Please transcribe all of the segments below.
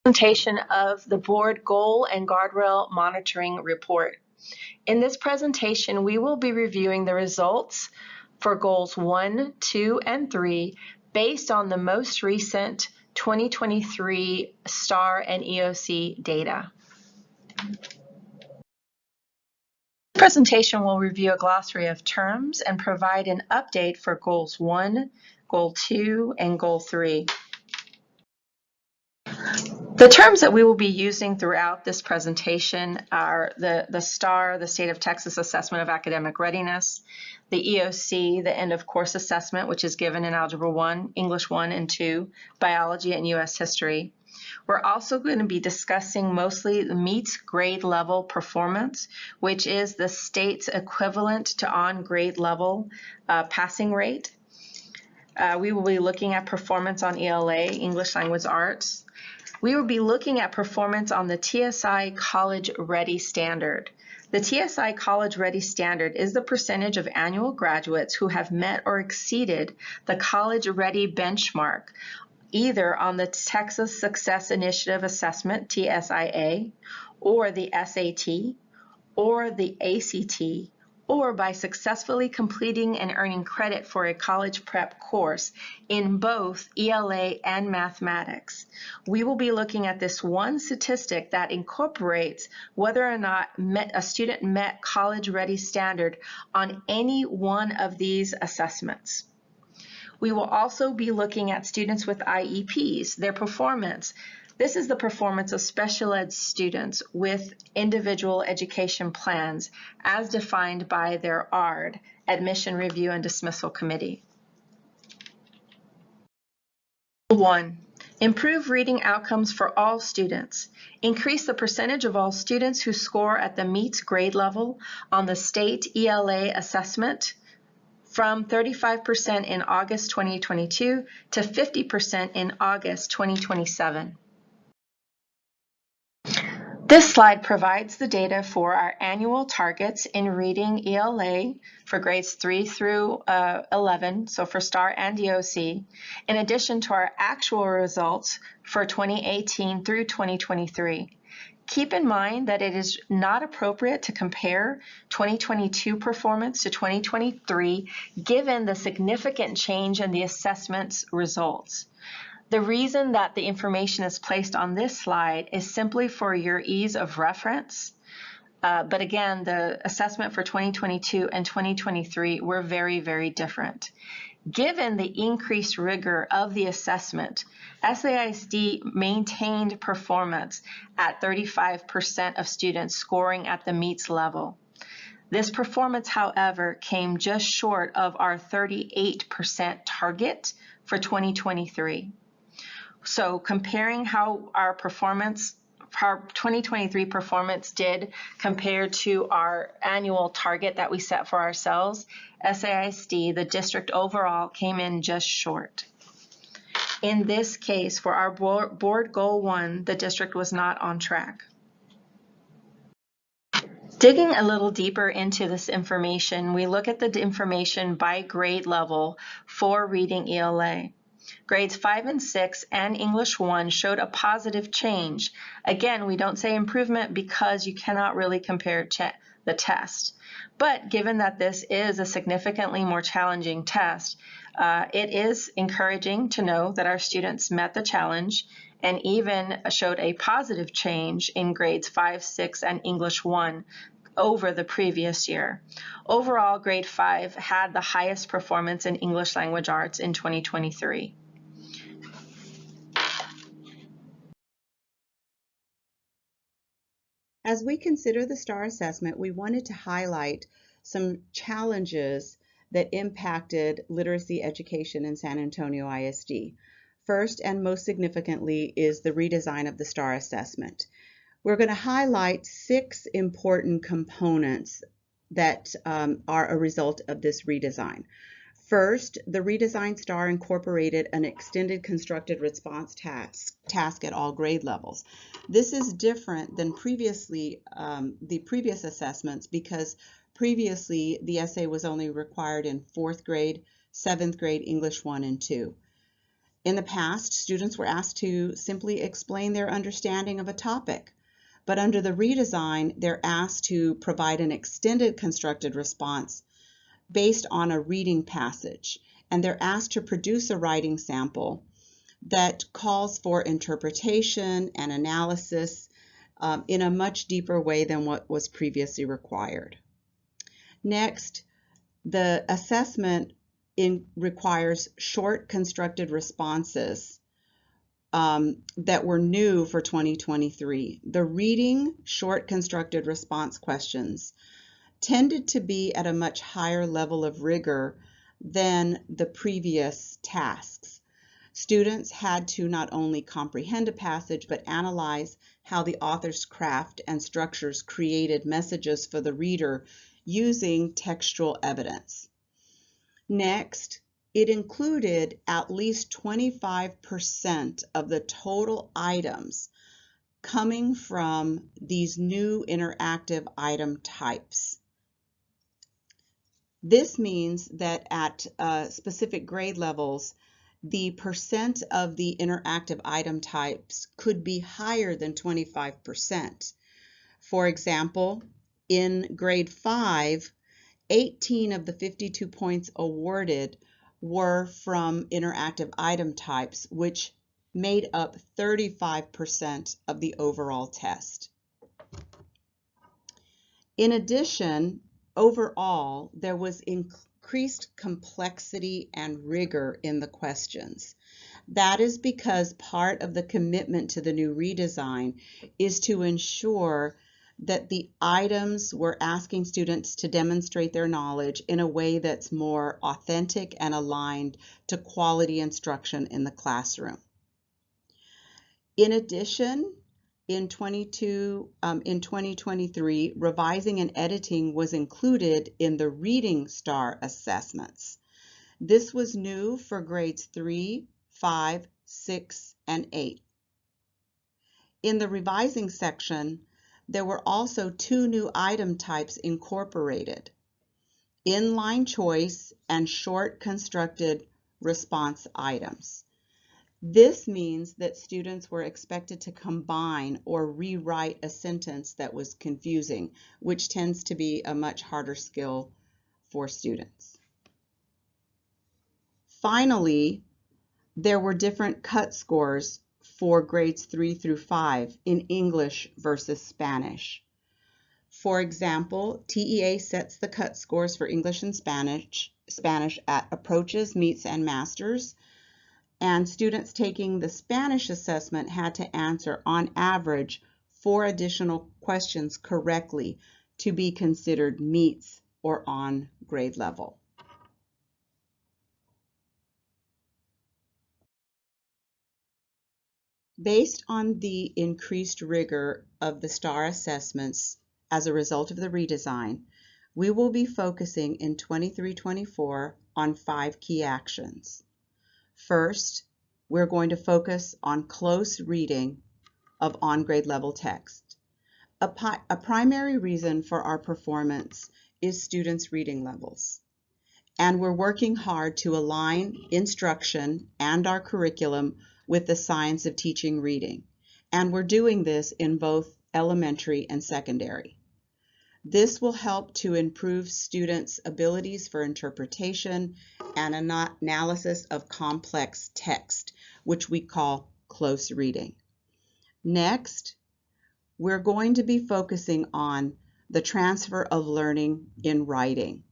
Presentation of the Board Goal and Guardrail Monitoring Report. In this presentation, we will be reviewing the results for Goals 1, 2, and 3 based on the most recent 2023 STAR and EOC data. The presentation will review a glossary of terms and provide an update for Goals 1, Goal 2, and Goal 3. The terms that we will be using throughout this presentation are the STAR, the State of Texas Assessment of Academic Readiness, the EOC, the End of Course Assessment, which is given in Algebra 1, English 1 and 2, Biology, and U.S. History. We're also going to be discussing mostly the MEETS grade level performance, which is the state's equivalent to on grade level passing rate. We will be looking at performance on ELA, English Language Arts. We will be looking at performance on the TSI College Ready Standard. The TSI College Ready Standard is the percentage of annual graduates who have met or exceeded the College Ready benchmark, either on the Texas Success Initiative Assessment, TSIA, or the SAT, or the ACT, or by successfully completing and earning credit for a college prep course in both ELA and mathematics. We will be looking at this one statistic that incorporates whether or not a student met college ready standard on any one of these assessments. We will also be looking at students with IEPs, their performance. This is the performance of special ed students with individual education plans as defined by their ARD, Admission Review and Dismissal Committee. 1. Improve reading outcomes for all students. Increase the percentage of all students who score at the MEETS grade level on the state ELA assessment from 35% in August 2022 to 50% in August 2027. This slide provides the data for our annual targets in reading ELA for grades 3 through 11, so for STAR and EOC, in addition to our actual results for 2018 through 2023. Keep in mind that it is not appropriate to compare 2022 performance to 2023 given the significant change in the assessment's results. The reason that the information is placed on this slide is simply for your ease of reference. But again, the assessment for 2022 and 2023 were very, very different. Given the increased rigor of the assessment, SAISD maintained performance at 35% of students scoring at the MEETS level. This performance, however, came just short of our 38% target for 2023. So comparing how our 2023 performance did compared to our annual target that we set for ourselves, SAISD, the district overall, came in just short. In this case, for our board goal 1, the district was not on track. Digging a little deeper into this information, we look at the information by grade level for reading ELA. Grades 5 and 6 and English 1 showed a positive change. Again, we don't say improvement because you cannot really compare the test. But given that this is a significantly more challenging test, it is encouraging to know that our students met the challenge and even showed a positive change in grades 5, 6, and English 1 over the previous year. Overall, grade 5 had the highest performance in English Language Arts in 2023. As we consider the STAR assessment, we wanted to highlight some challenges that impacted literacy education in San Antonio ISD. First and most significantly is the redesign of the STAR assessment. We're going to highlight 6 important components that are a result of this redesign. First, the redesigned STAR incorporated an extended constructed response task at all grade levels. This is different than the previous assessments because previously the essay was only required in 4th grade, 7th grade, English 1 and 2. In the past, students were asked to simply explain their understanding of a topic, but under the redesign, they're asked to provide an extended constructed response based on a reading passage, and they're asked to produce a writing sample that calls for interpretation and analysis in a much deeper way than what was previously required. Next, the assessment requires short constructed responses that were new for 2023. The reading short constructed response questions tended to be at a much higher level of rigor than the previous tasks. Students had to not only comprehend a passage, but analyze how the author's craft and structures created messages for the reader using textual evidence. Next, it included at least 25% of the total items coming from these new interactive item types. This means that at specific grade levels, the percent of the interactive item types could be higher than 25%. For example, in grade 5, 18 of the 52 points awarded were from interactive item types, which made up 35% of the overall test. In addition, overall, there was increased complexity and rigor in the questions. That is because part of the commitment to the new redesign is to ensure that the items were asking students to demonstrate their knowledge in a way that's more authentic and aligned to quality instruction in the classroom. In addition, in 2023, revising and editing was included in the reading STAR assessments. This was new for grades 3, 5, 6, and 8. In the revising section, there were also 2 new item types incorporated: inline choice and short constructed response items. This means that students were expected to combine or rewrite a sentence that was confusing, which tends to be a much harder skill for students. Finally, there were different cut scores for grades 3 through 5 in English versus Spanish. For example, TEA sets the cut scores for English and Spanish at approaches, meets, and masters. And students taking the Spanish assessment had to answer, on average, 4 additional questions correctly to be considered meets or on grade level. Based on the increased rigor of the STAR assessments as a result of the redesign, we will be focusing in 23-24 on 5 key actions. First, we're going to focus on close reading of on-grade level text. A primary reason for our performance is students' reading levels, and we're working hard to align instruction and our curriculum with the science of teaching reading, and we're doing this in both elementary and secondary. This will help to improve students' abilities for interpretation and analysis of complex text, which we call close reading. Next, we're going to be focusing on the transfer of learning in writing.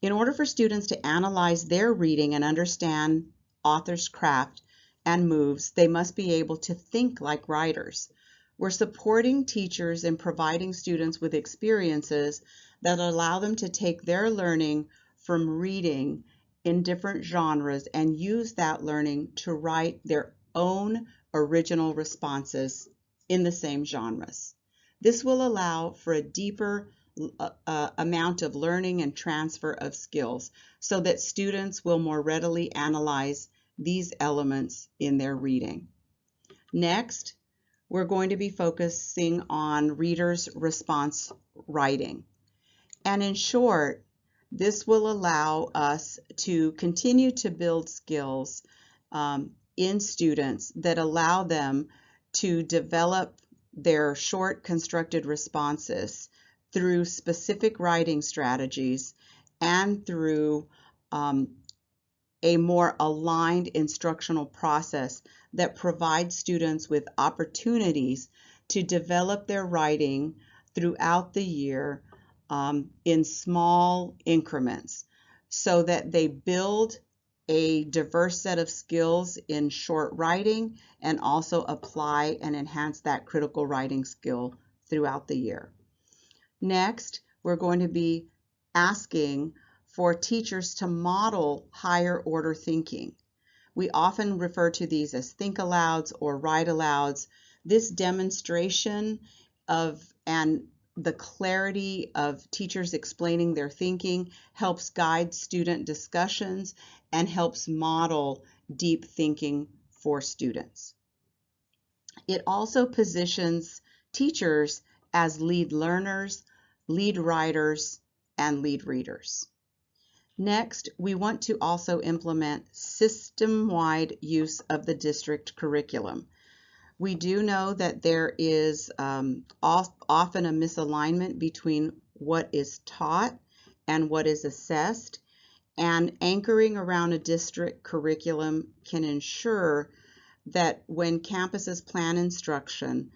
In order for students to analyze their reading and understand author's craft and moves, they must be able to think like writers. We're supporting teachers in providing students with experiences that allow them to take their learning from reading in different genres and use that learning to write their own original responses in the same genres. This will allow for a deeper amount of learning and transfer of skills so that students will more readily analyze these elements in their reading. Next, we're going to be focusing on readers' response writing. And in short, this will allow us to continue to build skills in students that allow them to develop their short constructed responses through specific writing strategies and through a more aligned instructional process that provides students with opportunities to develop their writing throughout the year in small increments so that they build a diverse set of skills in short writing and also apply and enhance that critical writing skill throughout the year. Next, we're going to be asking for teachers to model higher order thinking. We often refer to these as think alouds or write alouds. This demonstration of and the clarity of teachers explaining their thinking helps guide student discussions and helps model deep thinking for students. It also positions teachers as lead learners, lead writers, and lead readers. Next, we want to also implement system-wide use of the district curriculum. We do know that there is often a misalignment between what is taught and what is assessed, and anchoring around a district curriculum can ensure that when campuses plan instruction,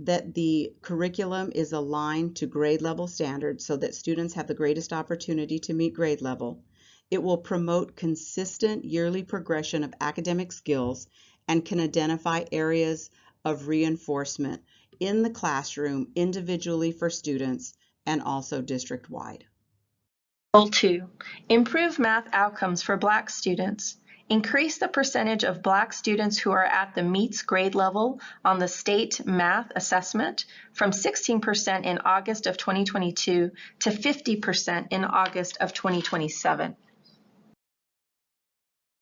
that the curriculum is aligned to grade level standards so that students have the greatest opportunity to meet grade level. It will promote consistent yearly progression of academic skills and can identify areas of reinforcement in the classroom individually for students and also district-wide. Goal 2, improve math outcomes for Black students. Increase the percentage of Black students who are at the meets grade level on the state math assessment from 16% in August of 2022 to 50% in August of 2027.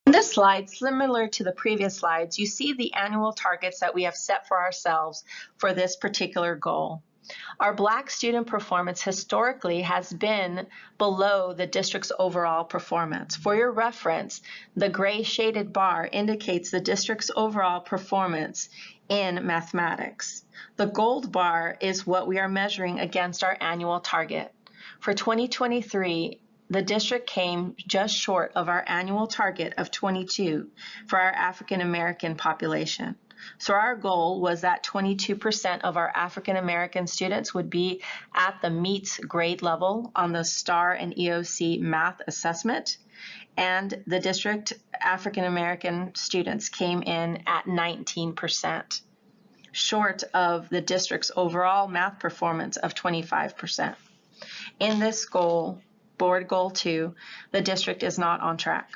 In this slide, similar to the previous slides, you see the annual targets that we have set for ourselves for this particular goal. Our Black student performance historically has been below the district's overall performance. For your reference, the gray shaded bar indicates the district's overall performance in mathematics. The gold bar is what we are measuring against our annual target. For 2023, the district came just short of our annual target of 22 for our African American population. So our goal was that 22% of our African American students would be at the meets grade level on the STAR and EOC math assessment, and the district African American students came in at 19%, short of the district's overall math performance of 25%. In this goal, Board Goal 2, the district is not on track.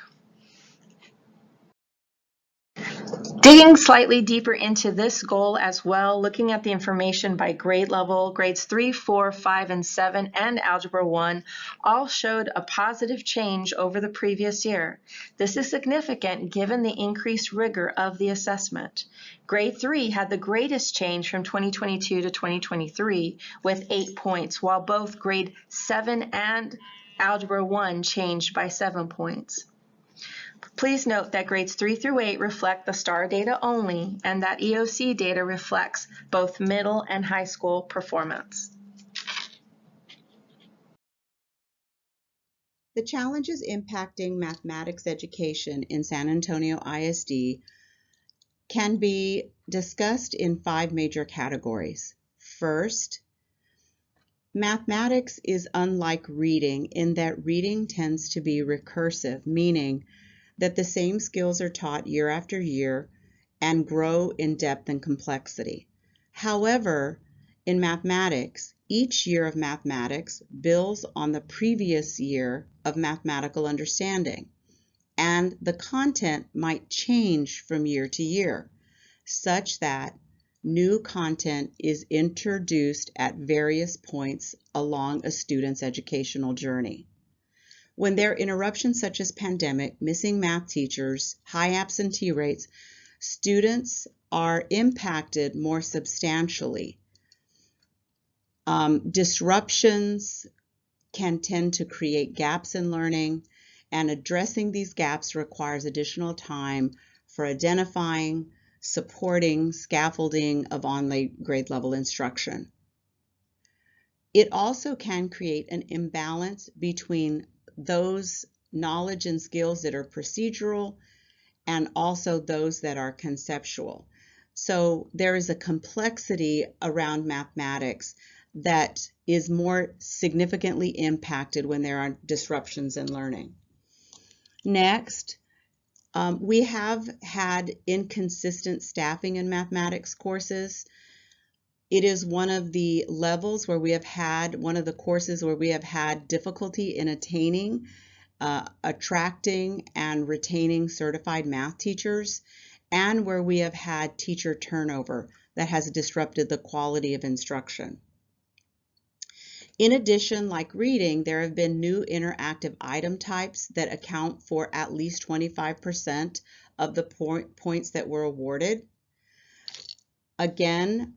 Digging slightly deeper into this goal as well, looking at the information by grade level, grades 3, 4, 5, and 7, and Algebra 1 all showed a positive change over the previous year. This is significant given the increased rigor of the assessment. Grade 3 had the greatest change from 2022 to 2023 with 8 points, while both grade 7 and Algebra 1 changed by 7 points. Please note that grades 3 through 8 reflect the STAR data only, and that EOC data reflects both middle and high school performance. The challenges impacting mathematics education in San Antonio ISD can be discussed in 5 major categories. First, mathematics is unlike reading in that reading tends to be recursive, meaning that the same skills are taught year after year and grow in depth and complexity. However, in mathematics, each year of mathematics builds on the previous year of mathematical understanding, and the content might change from year to year, such that new content is introduced at various points along a student's educational journey. When there are interruptions such as pandemic, missing math teachers, high absentee rates, students are impacted more substantially. Disruptions can tend to create gaps in learning, and addressing these gaps requires additional time for identifying, supporting, scaffolding of online grade level instruction. It also can create an imbalance between those knowledge and skills that are procedural and also those that are conceptual. So there is a complexity around mathematics that is more significantly impacted when there are disruptions in learning. Next, we have had inconsistent staffing in mathematics courses. It is one of the levels where we have had, one of the courses where we have had difficulty in attaining, attracting, and retaining certified math teachers, and where we have had teacher turnover that has disrupted the quality of instruction. In addition, like reading, there have been new interactive item types that account for at least 25% of the points that were awarded. Again,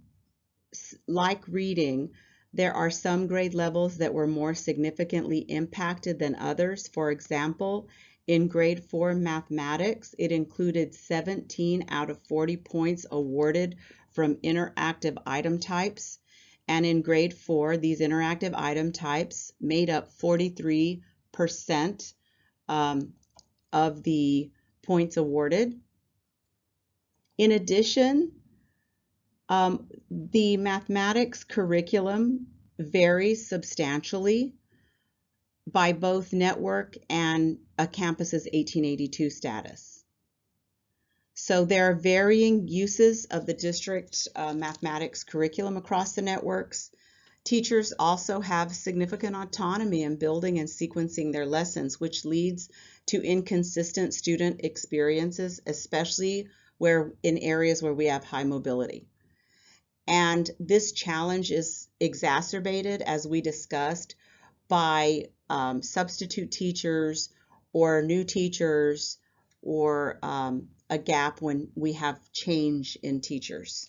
like reading, there are some grade levels that were more significantly impacted than others. For example, in grade 4 mathematics, it included 17 out of 40 points awarded from interactive item types. And in grade 4, these interactive item types made up 43% of the points awarded. In addition, the mathematics curriculum varies substantially by both network and a campus's 1882 status. So there are varying uses of the district mathematics curriculum across the networks. Teachers also have significant autonomy in building and sequencing their lessons, which leads to inconsistent student experiences, especially in areas where we have high mobility. And this challenge is exacerbated, as we discussed, by substitute teachers or new teachers or a gap when we have change in teachers.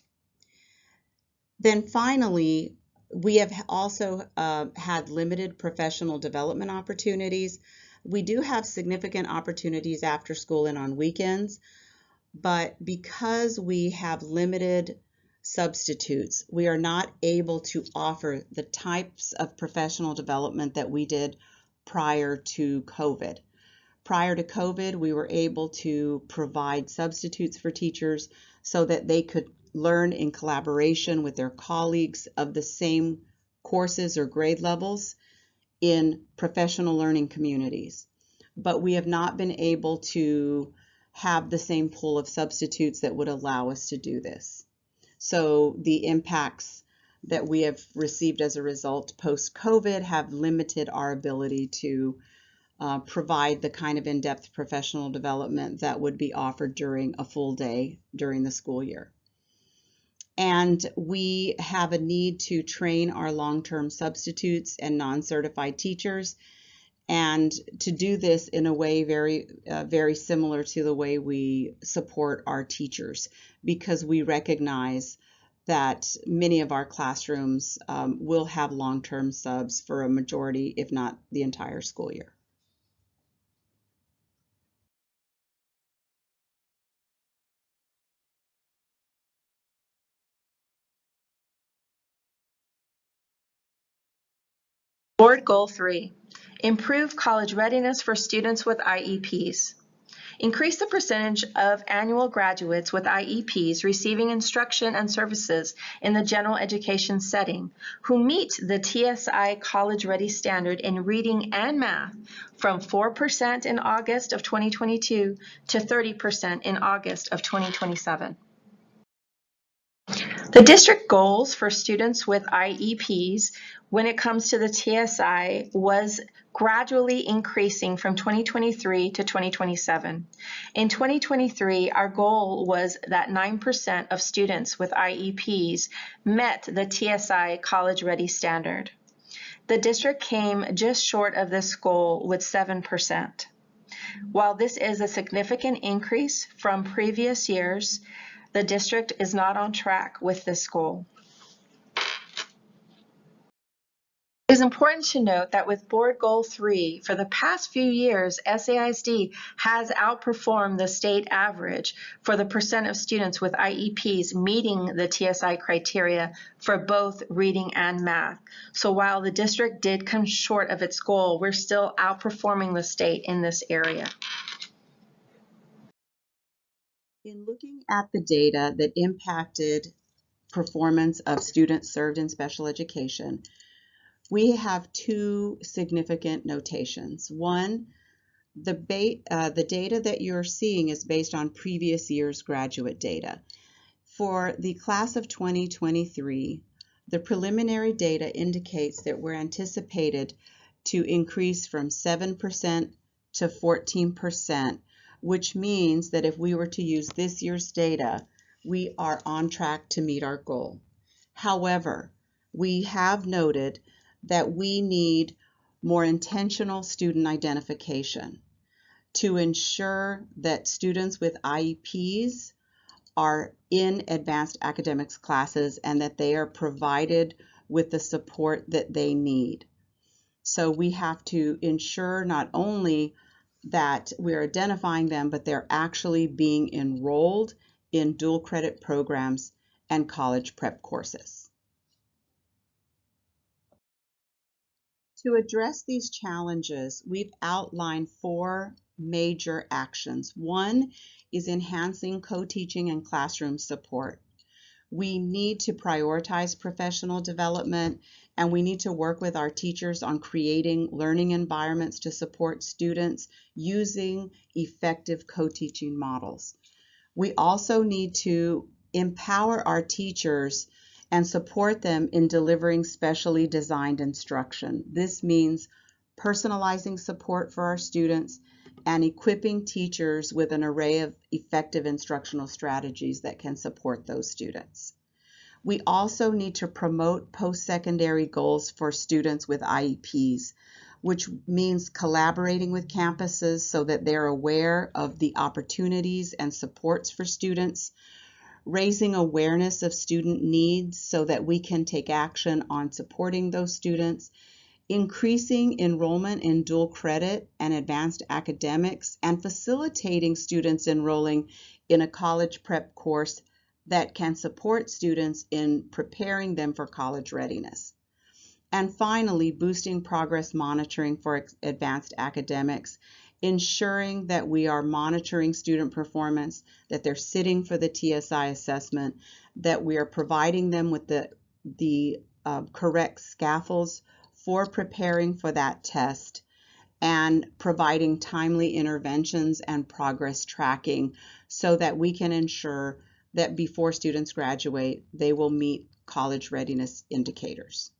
Then finally, we have also had limited professional development opportunities. We do have significant opportunities after school and on weekends, but because we have limited substitutes, we are not able to offer the types of professional development that we did prior to COVID. Prior to COVID, we were able to provide substitutes for teachers so that they could learn in collaboration with their colleagues of the same courses or grade levels in professional learning communities. But we have not been able to have the same pool of substitutes that would allow us to do this. So the impacts that we have received as a result post-COVID have limited our ability to provide the kind of in-depth professional development that would be offered during a full day during the school year. And we have a need to train our long-term substitutes and non-certified teachers, and to do this in a way very similar to the way we support our teachers, because we recognize that many of our classrooms will have long-term subs for a majority, if not the entire school year. Board Goal 3, improve college readiness for students with IEPs. Increase the percentage of annual graduates with IEPs receiving instruction and services in the general education setting who meet the TSI College Ready standard in reading and math from 4% in August of 2022 to 30% in August of 2027. The district goals for students with IEPs when it comes to the TSI was gradually increasing from 2023 to 2027. In 2023, our goal was that 9% of students with IEPs met the TSI College Ready standard. The district came just short of this goal with 7%. While this is a significant increase from previous years, the district is not on track with this goal. It is is important to note that with Board Goal 3, for the past few years, SAISD has outperformed the state average for the percent of students with IEPs meeting the TSI criteria for both reading and math. So while the district did come short of its goal, we're still outperforming the state in this area. In looking at the data that impacted performance of students served in special education, we have two significant notations. One, the data that you're seeing is based on previous year's graduate data. For the class of 2023, the preliminary data indicates that we're anticipated to increase from 7% to 14%, which means that if we were to use this year's data, we are on track to meet our goal. However, we have noted that we need more intentional student identification to ensure that students with IEPs are in advanced academics classes and that they are provided with the support that they need. So we have to ensure not only that we're identifying them, but they're actually being enrolled in dual credit programs and college prep courses. To address these challenges, we've outlined 4 major actions. One is enhancing co-teaching and classroom support. We need to prioritize professional development, and we need to work with our teachers on creating learning environments to support students using effective co-teaching models. We also need to empower our teachers and support them in delivering specially designed instruction. This means personalizing support for our students and equipping teachers with an array of effective instructional strategies that can support those students. We also need to promote post-secondary goals for students with IEPs, which means collaborating with campuses so that they're aware of the opportunities and supports for students, raising awareness of student needs so that we can take action on supporting those students, increasing enrollment in dual credit and advanced academics, and facilitating students enrolling in a college prep course that can support students in preparing them for college readiness. And finally, boosting progress monitoring for advanced academics, ensuring that we are monitoring student performance, that they're sitting for the TSI assessment, that we are providing them with the correct scaffolds for preparing for that test, and providing timely interventions and progress tracking so that we can ensure that before students graduate, they will meet college readiness indicators.